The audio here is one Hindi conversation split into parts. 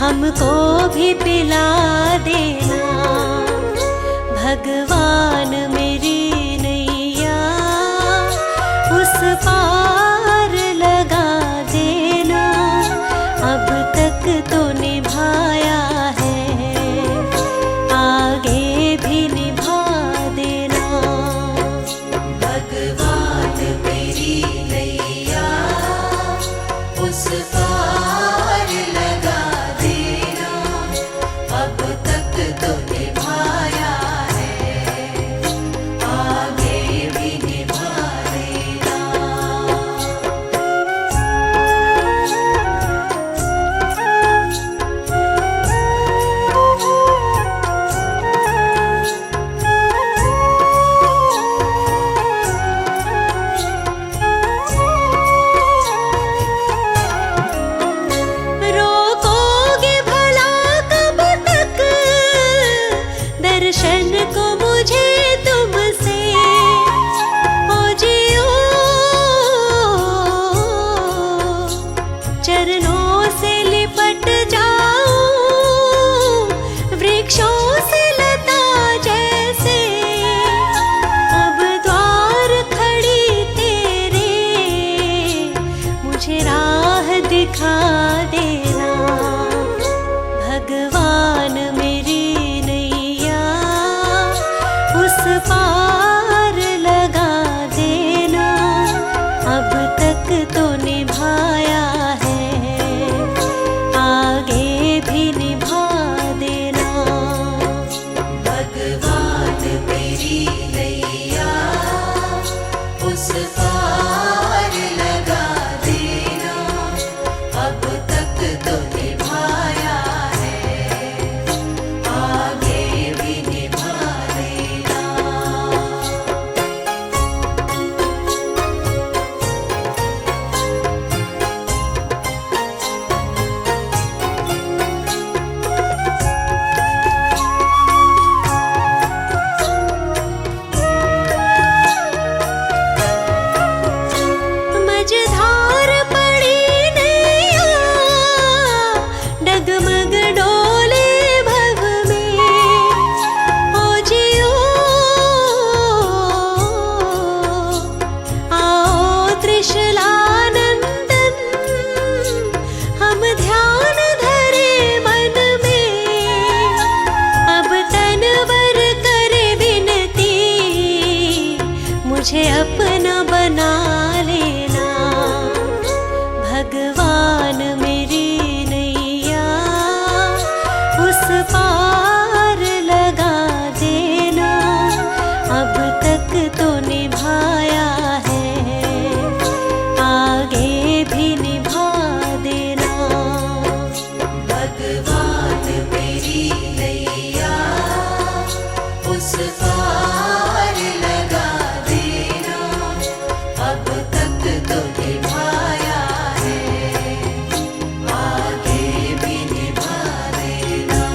हमको भी पिला देना। भगवान मेरी नैया उस पार लगा देना। अब तक तो निभाया है, आगे भी निभा देना। भगवान मेरी नैया उस पार लगा देना। अब तक तो निभाया है, आगे भी निभा देना। रोकोगे भला कब तक दर्शन को मुझे तुमसे? ओ जियो चरणों से लिपट जाऊं, वृक्षों से लता जैसे। अब द्वार खड़ी तेरे, मुझे राह दिखा देना। भगवान मेरी नैया उस पार लगा देना। अब तक तो निभाया है, आगे भी निभा देना। भगवान मेरी नैया उस पार लगा देना। अब तक तो निभाया है, आगे भी निभा देना। मझधार पड़ी नैया, डगमग डोले भव में। ओ जियो आओ त्रिशलानंदन, हम ध्यान धरे मन में। अब तनवर करे विनती, मुझे अपना बना लेना। भगवान मेरी नैया उस पार लगा देना। अब तक तो निभाया है, आगे भी निभा देना। भगवान मेरी नैया उस पार लगा देना। अब तक तो निभाया है, आगे भी निभा देना।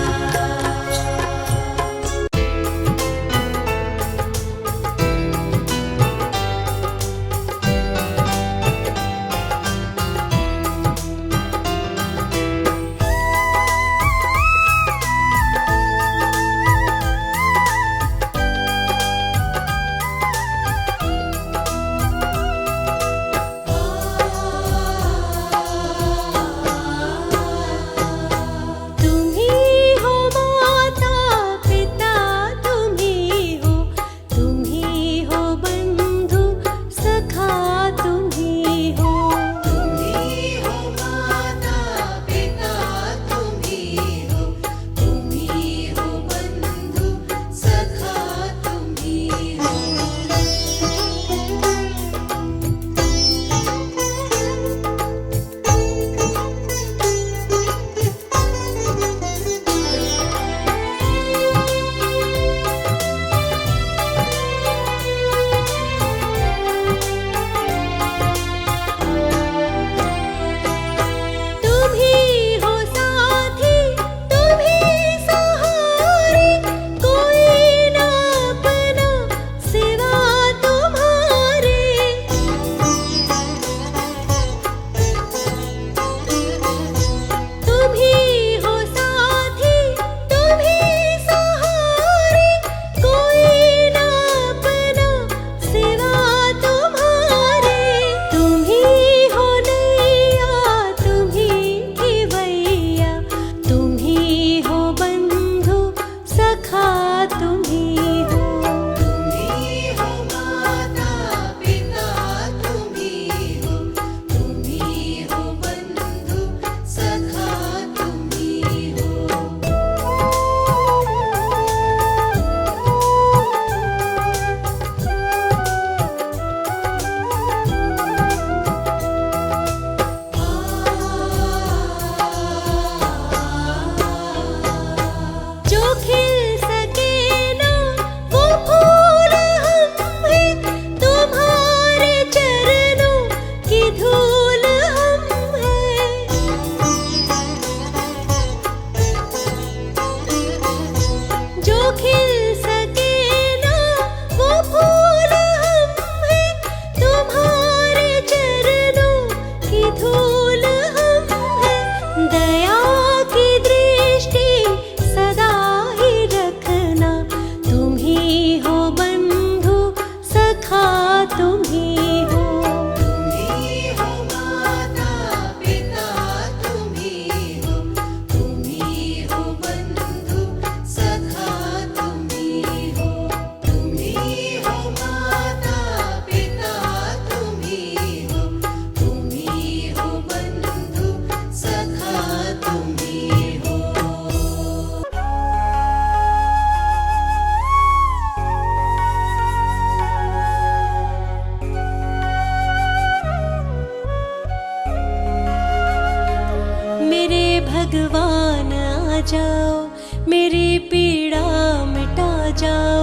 भगवान आ जाओ, मेरी पीड़ा मिटा जाओ।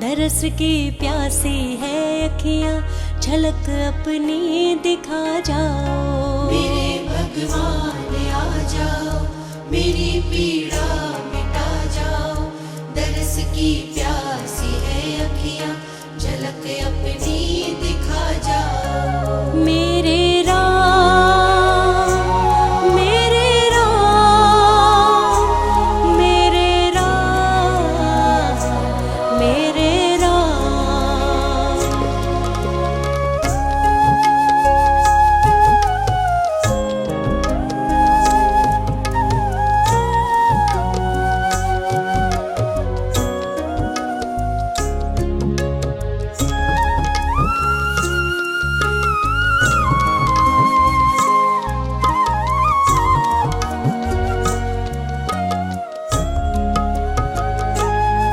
दरस की प्यासी है अखियाँ, झलक अपनी दिखा जाओ। मेरे भगवान आ जाओ, मेरी पीड़ा मिटा जाओ। दरस की प्यासी है अखियाँ, झलक अपनी दिखा जाओ। मेरे राम, मेरे राम, मेरे राम, मेरे राम।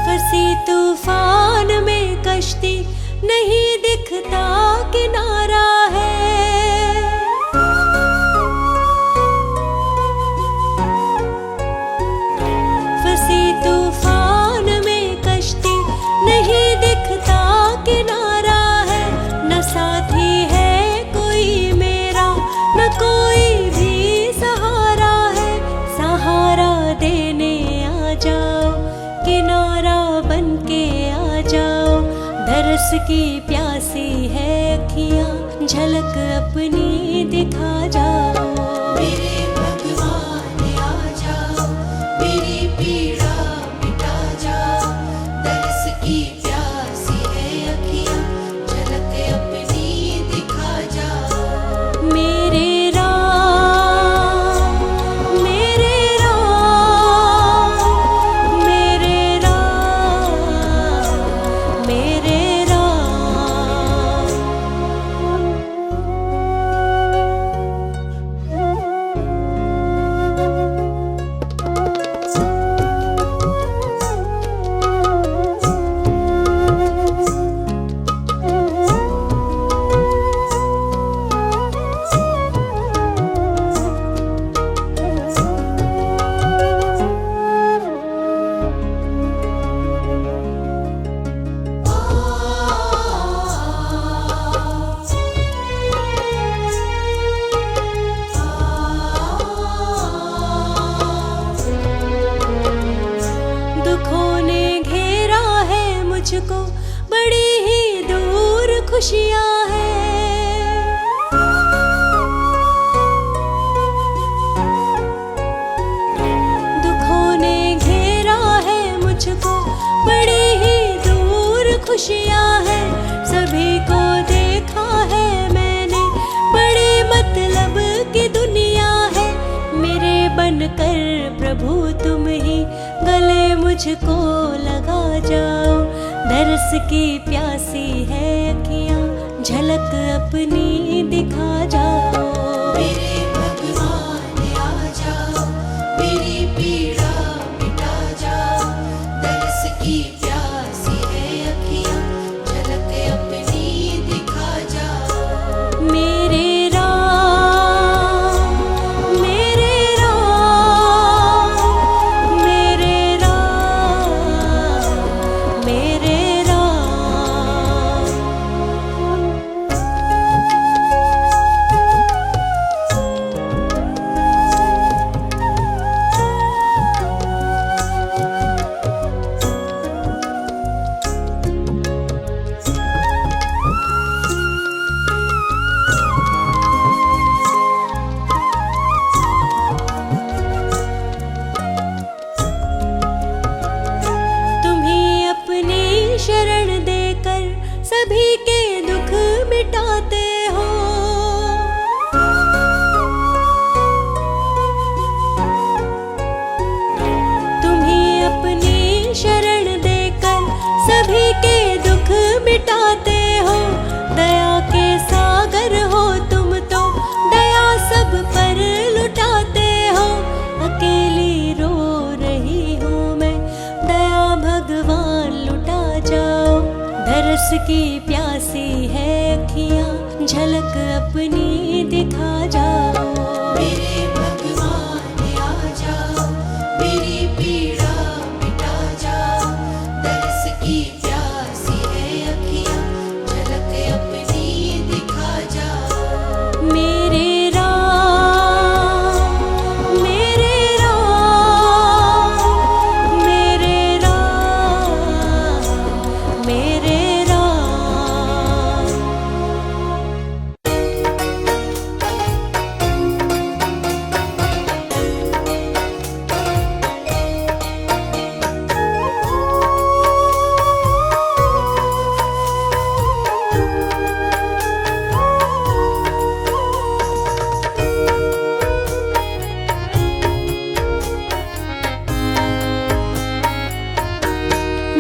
फंसी तूफान में कश्ती, नहीं दिखता किनारा है। फंसी तूफान में कश्ती, नहीं दिखता किनारा है। न साथी है कोई मेरा, न कोई भी सहारा है। सहारा देने आ जाओ, किनारा बन के आ जाओ। दरस की प्यासी है अखियाँ, झलक अपनी दिखा जाओ। मेरे भगवान आ जाओ, मेरी पीड़ा मिटा जाओ। दरस की प्यासी है अखियाँ, झलक अपनी दिखा जाओ। मेरे राम, मेरे राम, मेरे राम, मेरे राम। दुखों ने घेरा है मुझको, बड़ी ही दूर खुशियाँ हैं। दुखों ने घेरा है मुझको, बड़ी ही दूर खुशियाँ हैं। सभी को देखा है मैंने, बड़ी मतलब की दुनिया है। मेरे बनकर प्रभु तुम ही गले मुझको लगा जाओ। दरस की प्यासी है अखियाँ, झलक अपनी दिखा जाओ। मेरे भगवान आ जाओ, मेरी पीड़ा मिटा जाओ। दरस की प्यासी है अखियाँ, झलक अपनी दिखा जाओ। मेरे राम, मेरे राम, मेरे राम, मेरे राम। तुम्ही अपनी शरण देकर सभी के दुख मिटाते हो। तुम्ही अपनी शरण देकर सभी के दुख मिटाते हो। दया के सागर हो तुम तो, दया सब पर लुटाते हो। अकेली रो रही हूँ मैं, दया भगवान लुटा जाओ। दरस की प्यासी है अखियाँ, झलक अपनी दिखा जाओ। मेरे भगवान आ जाओ, पीड़ा मिटा जाओ, दरस की प्यासी है अखियाँ, झलक अपनी दिखा जाओ। मेरे राम, मेरे राम, मेरे राम, मेरे राम।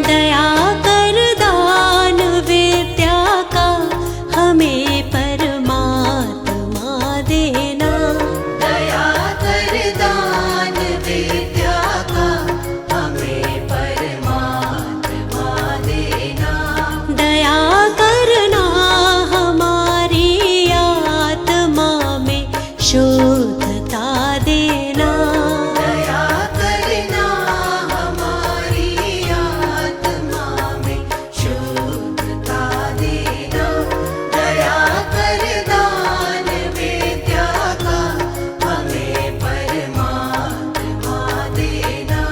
दया कर दान विद्या का हमें परमात्मा देना। दया कर दान विद्या का हमें परमात्मा देना। दया करना हमारी आत्मा में शुद्धता देना। दया करना हमारी आत्मा में शुद्धता देना। दया कर दान विद्या का हमें परमात्मा देना।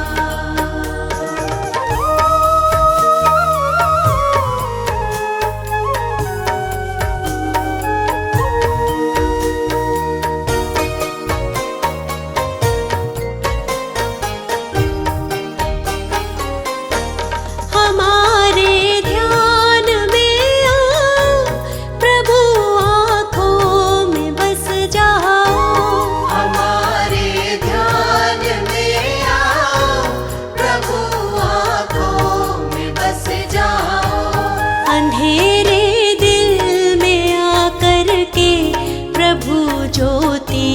हमारे ध्यान में आओ, प्रभु आँखों में बस जाओ। हमारे ध्यान में आओ, प्रभु आँखों में बस जाओ। अंधेरे दिल में आकर के प्रभु ज्योति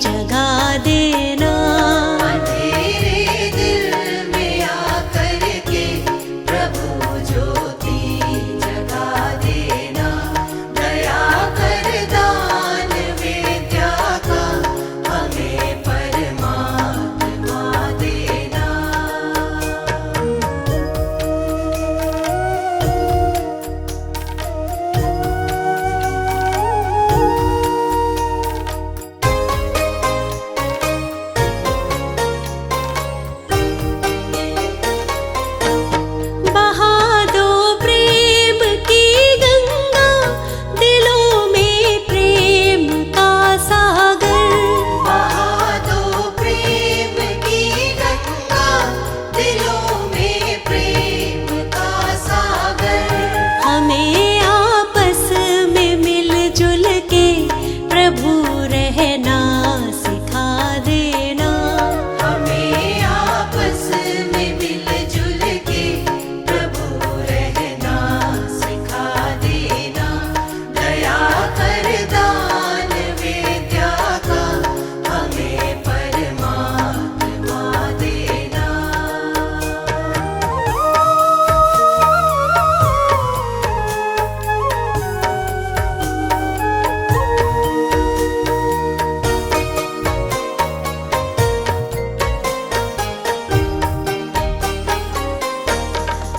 जगा देना। अंधेरे दिल में आकर के प्रभु ज्योति जगा देना। दया कर दान विद्या का हमें परमात्मा देना। बहा दो प्रेम की गंगा, दिलों में प्रेम का सागर। बहा दो प्रेम की गंगा, दिलों में प्रेम का सागर। हमें आपस में मिलजुल के प्रभु रहना सिखा देना। हमें आपस में मिलजुल के प्रभु रहना सिखा देना। दया कर दान विद्या का हमें परमात्मा देना।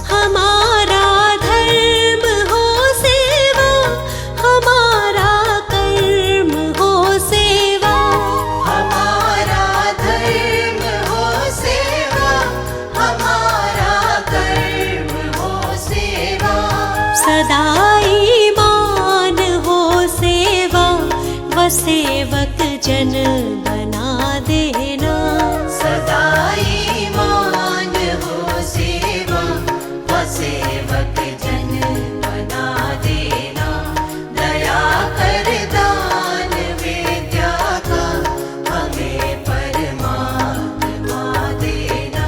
हमारा धर्म हो सेवा, हमारा कर्म हो सेवा। हमारा धर्म हो सेवा, हमारा कर्म हो सेवा। सदा ईमान हो सेवा, व सेवक जन बना देना। सदा ईमान हो सेवा, व सेवक जन बना देना। दया कर दान विद्या का हमें परमात्मा देना।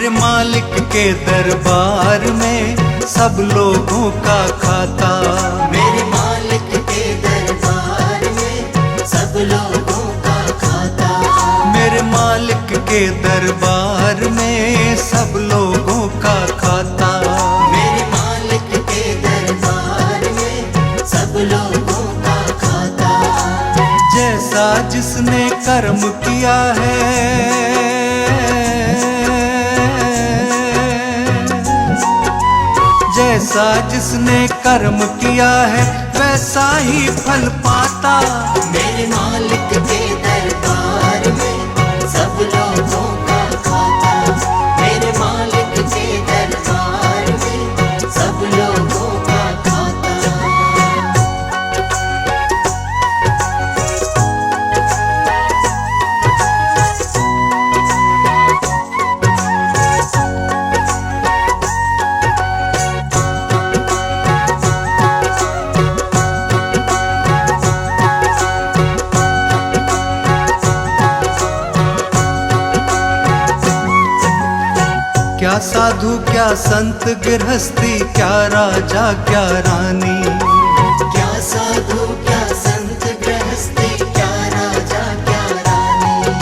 मेरे मालिक के दरबार में सब लोगों का खाता। मेरे मालिक के दरबार में सब लोगों का खाता। मेरे मालिक के दरबार में सब लोगों का खाता। मेरे मालिक के दरबार में सब लोगों का खाता। जैसा जिसने कर्म किया है, जैसा जिसने कर्म किया है वैसा ही फल पाता। मेरे मालिक के दरबार में सब लोगों का खाता। मेरे मालिक के दरबार में सब लोगों का खाता। क्या साधु क्या संत गृहस्थी, क्या राजा क्या रानी, क्या साधु क्या संत गृहस्थी, क्या राजा क्या रानी।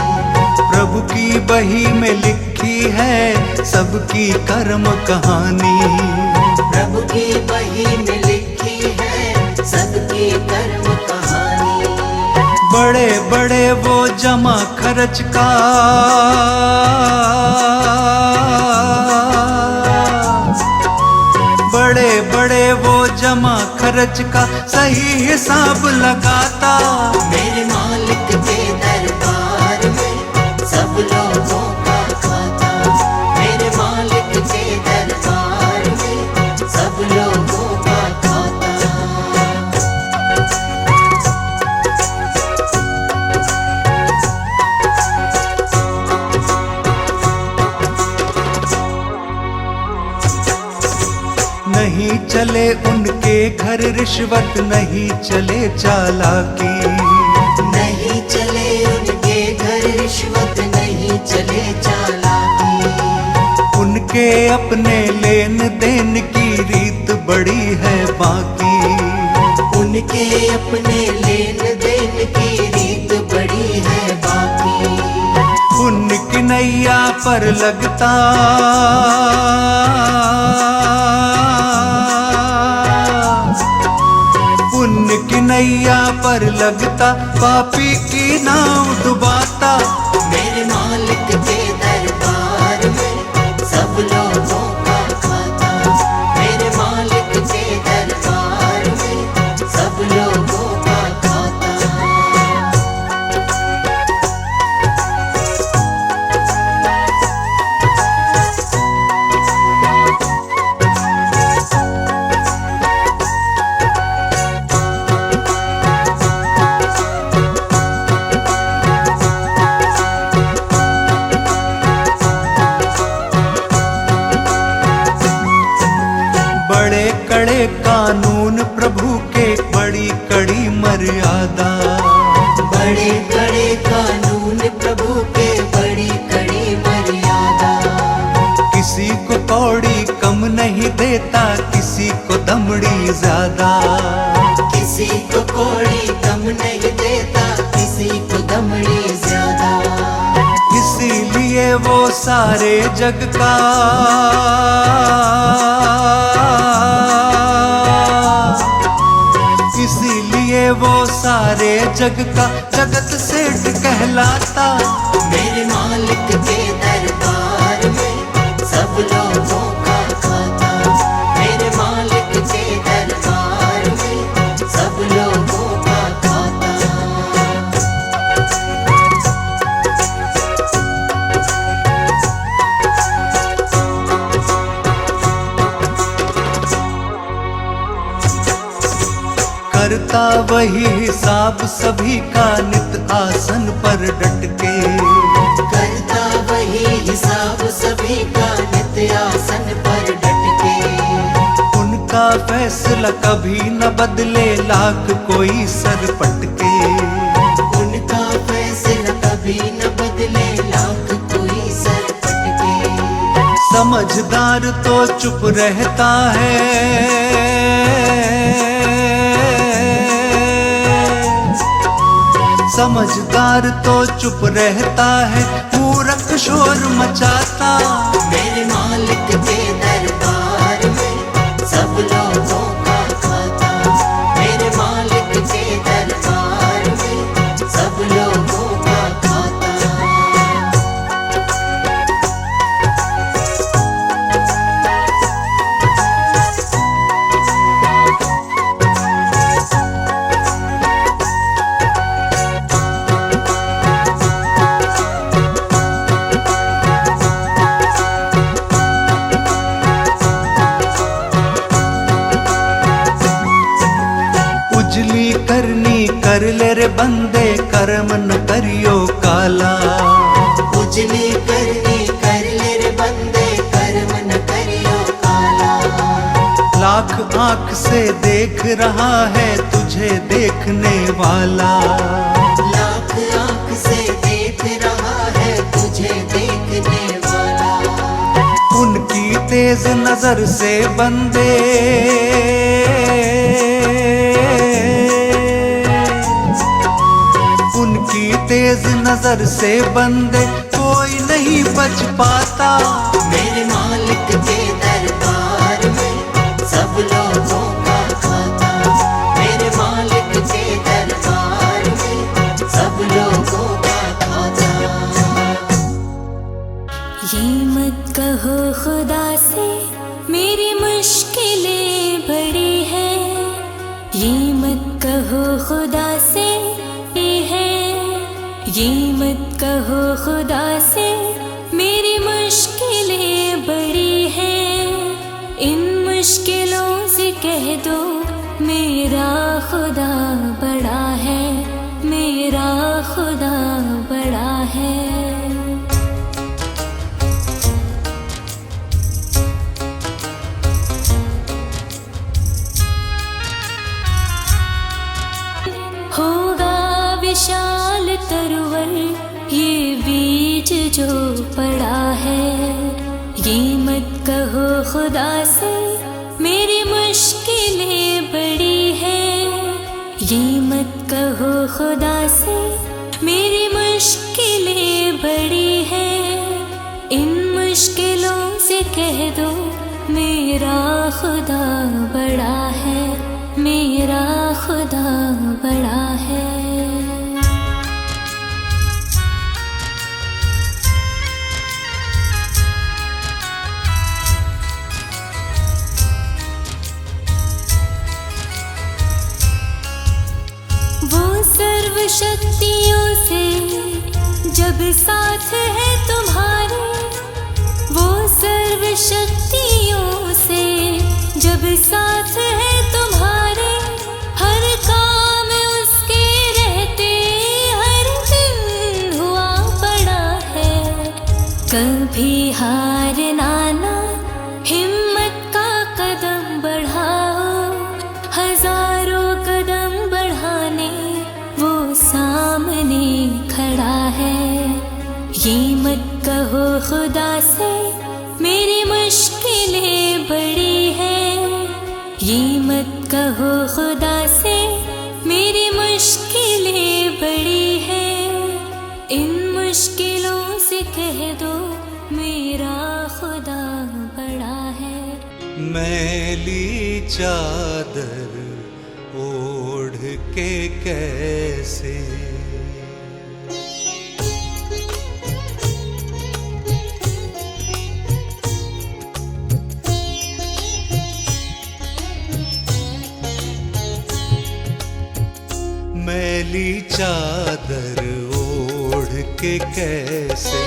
प्रभु की बही में लिखी है सबकी कर्म कहानी। प्रभु की बही में लिखी है सबकी कर्म कहानी। बड़े बड़े वो जमा खर्च का, बड़े बड़े वो जमा खर्च का सही हिसाब लगाता। मेरे मालिक के दरबार में सब लोगों का खाता। मेरे मालिक के दरबार में सब लोगों का खाता। नहीं चले उनके घर रिश्वत, नहीं चले चालाकी, नहीं चले उनके घर रिश्वत, नहीं चले चालाकी। उनके अपने लेन देन की रीत बड़ी है बाकी। उनके अपने लेन देन की रीत बड़ी है बाकी। उनकी नैया पर लगता उनकी नैया पर लगता पापी की नाव डुबाता। मेरे मालिक के दरबार में सब लोगों का खाता। मेरे मालिक के दरबार में सब लोगों का खाता। बड़े कड़े कानून प्रभु के, बड़ी कड़ी मर्यादा। बड़े बड़े कानून प्रभु के, बड़ी कड़ी मर्यादा। किसी को कौड़ी कम नहीं देता, किसी को दमड़ी ज्यादा। किसी को कौड़ी कम नहीं देता, किसी को दमड़ी ज्यादा। इसीलिए वो सारे जग का इसीलिए वो सारे जग का जगत सेठ कहलाता। मेरे मालिक के दरबार में सब लोगों का खाता। मेरे मालिक के दरबार में सब लोगों का खाता। करता वही हिसाब सभी का, नित आसन पर डट के। करता वही हिसाब सभी का, नित आसन पर डट के। उनका फैसला कभी न बदले, लाख कोई सर पटके। उनका फैसला कभी न बदले, लाख कोई सर पटके। समझदार तो चुप रहता है, समझदार तो चुप रहता है, मूर्ख शोर मचाता। मेरे मालिक के दरबार में सब लोगों का खाता, मेरे मालिक के दरबार में सब लोगों का खाता। उजली करनी कर ले रे बंदे, कर्म न करियो काला। उजली करनी कर ले रे बंदे, कर्म न करियो काला। लाख आंख से देख रहा है तुझे देखने वाला, लाख आंख से देख रहा है तुझे देखने वाला। उनकी तेज नजर से बंदे, उनकी तेज नजर से बंदे कोई नहीं बच पाता। मेरे मालिक के दरबार में सब लोगों का खाता, मेरे मालिक के दरबार में सब लोगों का खाता। ये मत कहो खुदा से मेरी मुश्किलें बड़ी है, ये मत कहो खुदा से ये मत कहो खुदा से मेरी मुश्किलें बड़ी हैं। इन मुश्किलों से कह दो मेरा खुदा बड़ा है, मेरा खुदा बड़ा है। होगा विशाल तरुवर ये बीज जो पड़ा है, ये मत कहो खुदा से मेरी मुश्किलें बड़ी है, ये मत कहो खुदा से मेरी मुश्किलें बड़ी है। इन मुश्किलों से कह दो मेरा खुदा बड़ा है, मेरा खुदा बड़ा है। वो सर्व शक्तियों से जब साथ है तुम्हारे, वो सर्व शक्तियों से जब साथ है तुम्हारे, हर काम उसके रहते हर दिन हुआ पड़ा है। कभी हारना ना, हिम्मत का कदम बढ़ाओ, हजारों कदम बढ़ाने वो सामने खड़ा है। ये मत कहो खुदा से मेरी मुश्किलें बड़ी हैं, ये मत कहो खुदा से मेरी मुश्किलें बड़ी हैं। इन मुश्किलों से कह दो मेरा खुदा बड़ा है। मैली चादर ओढ़ के कैसे मैली चादर ओढ़ के कैसे,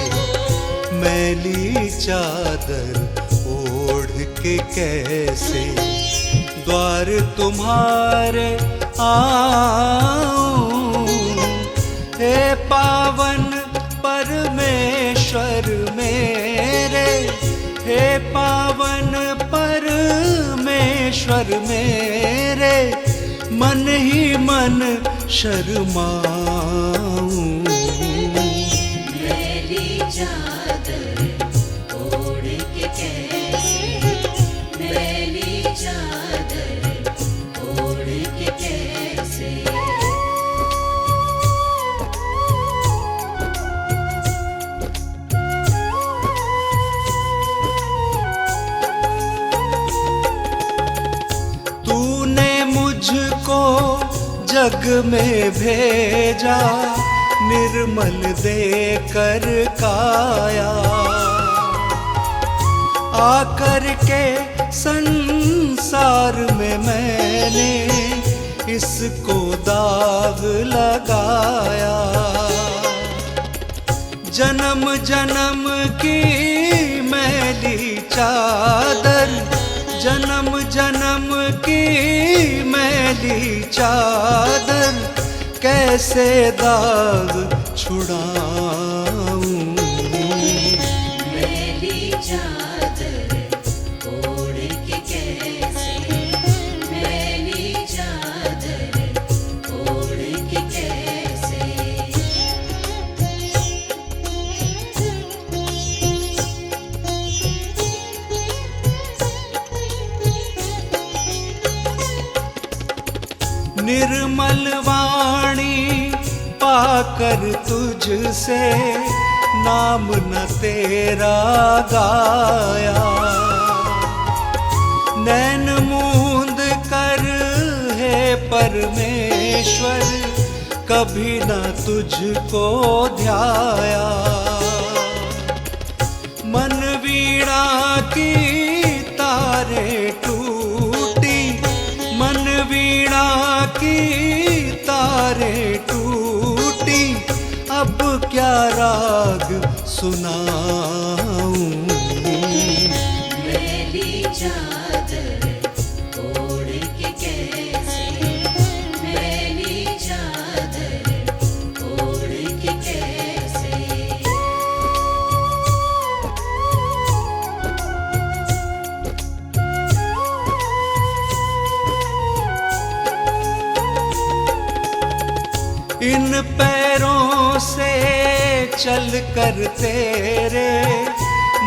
मैली चादर ओढ़ के कैसे द्वार तुम्हारे आऊं। हे पावन परमेश्वर मेरे, हे पावन परमेश्वर मेरे, मन ही मन शर्माऊं। मैली चादर ओढ़ के जग में भेजा निर्मल देकर काया। आकर के संसार में मैंने इसको दाग लगाया। जन्म जन्म की मैली चादर, जन्म जन्म की मैली चादर, कैसे दाग छुड़ाऊं। मैली चादर ओढ़ के कैसे, मैली चादर ओढ़ के कैसे। निर्मल वाणी पाकर तुझसे नाम न तेरा गाया। नैन मूंद कर हे परमेश्वर कभी न तुझको ध्याया। मन वीणा की तारे टूटी, मन वीणा की तारे टूटी, अब क्या राग सुनाऊं। मैली चादर ओढ़ के कैसे, मैली चादर ओढ़ के कैसे। इन पैरों से चल कर तेरे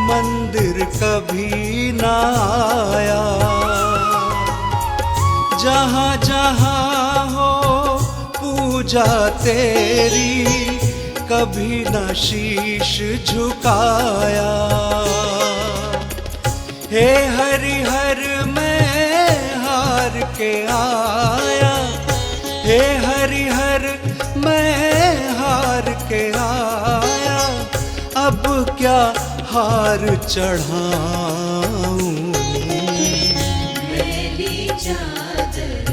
मंदिर कभी ना आया। जहाँ जहाँ हो पूजा तेरी कभी ना शीश झुकाया। हे हरिहर मैं हार के आया, हे हरिहर मैं हार के आया, अब क्या हार चढ़ाऊं। मैली चादर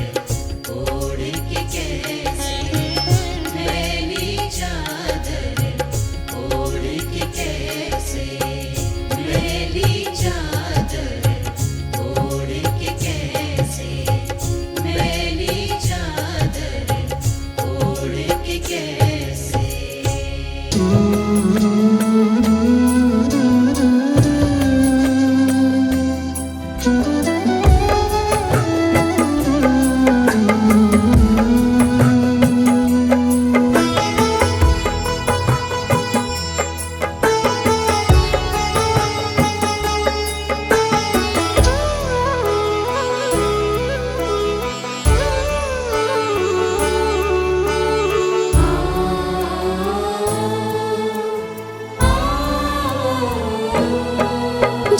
ओढ़ के कैसे, मैली चादर ओढ़ के कैसे, मैली चादर ओढ़ के कैसे, मैली चादर ओढ़ के कैसे।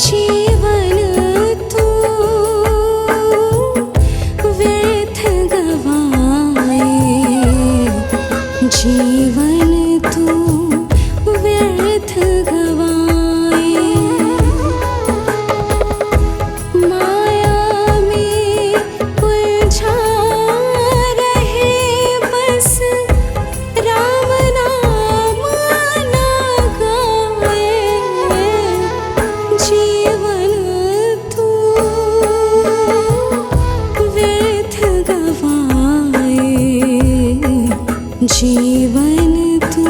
जीवन तू व्यर्थ गवाए, जीवन तू व्यर्थ गवाए। माया में उलझा रहे बस राम नाम ना गाए। जीवन तू व्यर्थ गवाए, जीवन तू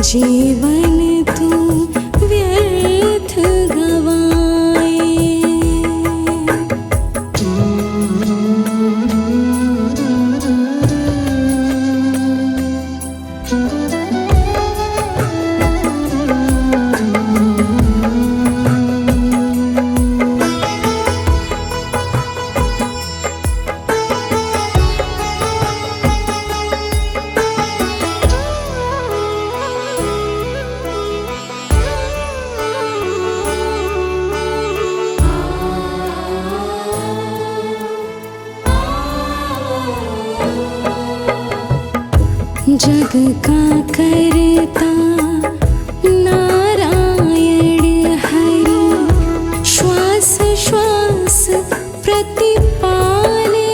जीवन तू व्यर्थ गवाए। जग का करता नारायण हरि, श्वास श्वास प्रतिपाले,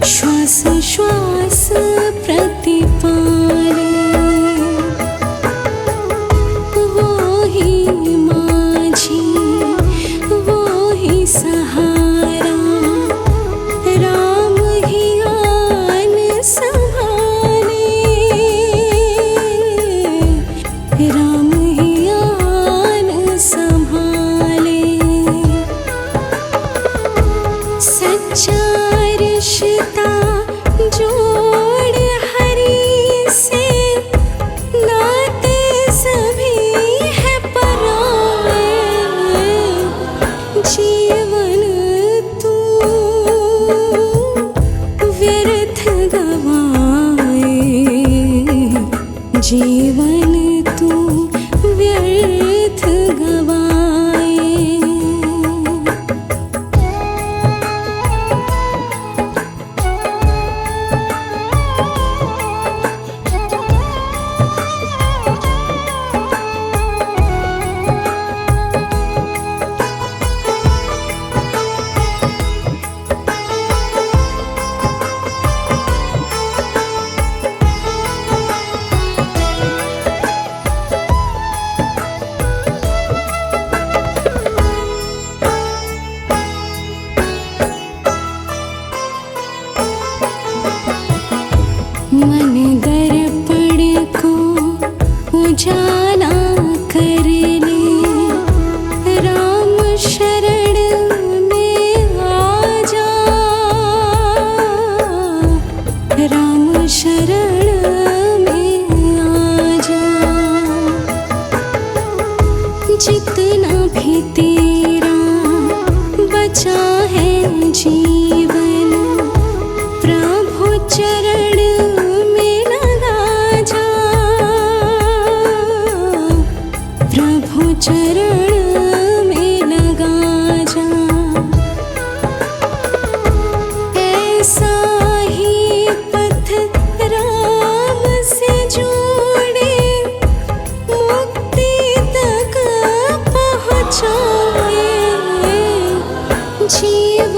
श्वास श्वास प्रतिपाले। वो ही माझी वो ही सहारा, राम ही आन संभाले, राम ही आन संभाले। सच्चा रिश्ता जोड़ हरि से, नाते सभी है पराए। जीवन तू व्यर्थ गवाए, जीवन तू व्यर्थ गवाए। मन दर्पण को उजाला कर ले, राम शरण में आ जा, राम शरण में आ जा। जितना भी तेरा बचा है जीवन, प्रभु चरण में लगा जा, प्रभु चरण में लगा जा। ऐसा ही पथ राम से जोड़े, मुक्ति तक पहुँचाए। जीवन